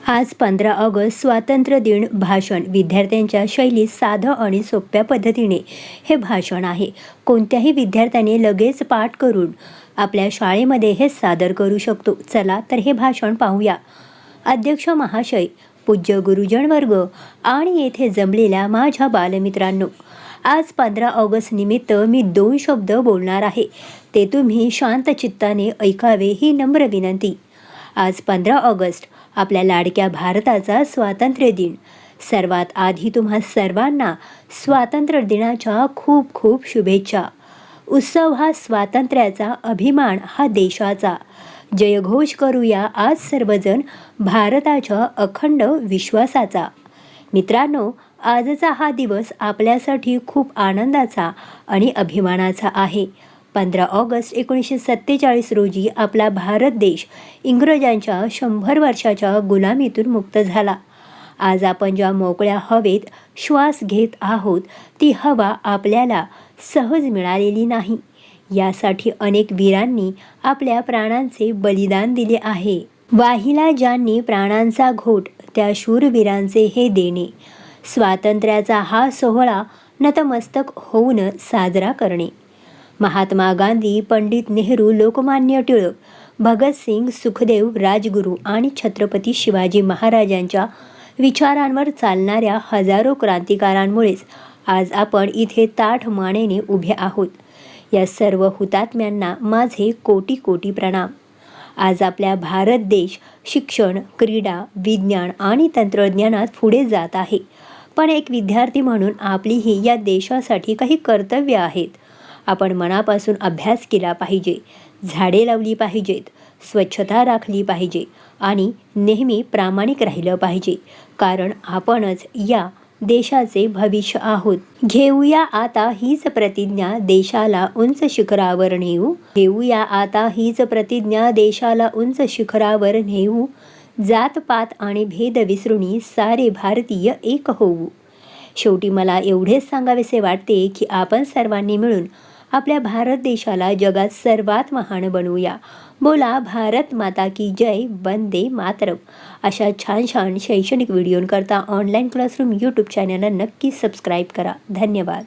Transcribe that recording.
आज 15 ऑगस्ट स्वातंत्र्य दिन भाषण. विद्यार्थ्यांच्या शैलीत साधं आणि सोप्या पद्धतीने हे भाषण आहे. कोणत्याही विद्यार्थ्याने लगेच पाठ करून आपल्या शाळेमध्ये हे सादर करू शकतो. चला तर हे भाषण पाहूया. अध्यक्ष महाशय, पूज्य गुरुजन वर्ग आणि येथे जमलेल्या माझ्या बालमित्रांनो, आज 15 ऑगस्ट निमित्त मी 2 शब्द बोलणार आहे. ते तुम्ही शांत चित्ताने ऐकावे ही नम्र विनंती. आज 15 ऑगस्ट आपल्या लाडक्या भारताचा स्वातंत्र्य दिन. सर्वात आधी तुम्हा सर्वांना स्वातंत्र्य दिनाच्या खूप खूप शुभेच्छा. उत्सव हा स्वातंत्र्याचा, अभिमान हा देशाचा. जयघोष करूया आज सर्वजण भारताच्या अखंड विश्वासाचा. मित्रांनो, आजचा हा दिवस आपल्यासाठी खूप आनंदाचा आणि अभिमानाचा आहे. 15 ऑगस्ट 1947 रोजी आपला भारत देश इंग्रजांच्या 100 वर्षाच्या गुलामीतून मुक्त झाला. आज आपण ज्या मोकळ्या हवेत श्वास घेत आहोत, ती हवा आपल्याला सहज मिळालेली नाही. यासाठी अनेक वीरांनी आपल्या प्राणांचे बलिदान दिले आहे. वाहिला ज्यांनी प्राणांचा घोट, त्या शूरवीरांचे हे देणे. स्वातंत्र्याचा हा सोहळा नतमस्तक होऊन साजरा करणे. महात्मा गांधी, पंडित नेहरू, लोकमान्य टिळक, भगतसिंग, सुखदेव, राजगुरू आणि छत्रपती शिवाजी महाराजांच्या विचारांवर चालणाऱ्या हजारो क्रांतिकारांमुळेच आज आपण इथे ताठ मानेने उभे आहोत. या सर्व हुतात्म्यांना माझे कोटी कोटी प्रणाम. आज आपल्या भारत देश शिक्षण, क्रीडा, विज्ञान आणि तंत्रज्ञानात पुढे जात आहे. पण एक विद्यार्थी म्हणून आपलीही या देशासाठी काही कर्तव्य आहेत. आपण मनापासून अभ्यास केला पाहिजे, झाडे लावली पाहिजेत, स्वच्छता राखली पाहिजे आणि नेहमी प्रामाणिक राहिलं पाहिजे. कारण आपणच या देशाचे भविष्य आहोत. घेऊया आता हीच प्रतिज्ञा, देशाला उंच शिखरावर नेऊ. घेऊया आता हीच प्रतिज्ञा, देशाला उंच शिखरावर नेऊ. जातपात आणि भेद विसरुनी सारे भारतीय एक होऊ. शेवटी मला एवढेच सांगावेसे वाटते की आपण सर्वांनी मिळून आपल्या भारत देशाला जगात सर्वात महान बनवूया. बोला भारत माता की जय, वंदे मातरम. अशा छान छान शैक्षणिक व्हिडिओंकरता ऑनलाईन क्लासरूम यूट्यूब चॅनलला नक्की सबस्क्राईब करा. धन्यवाद.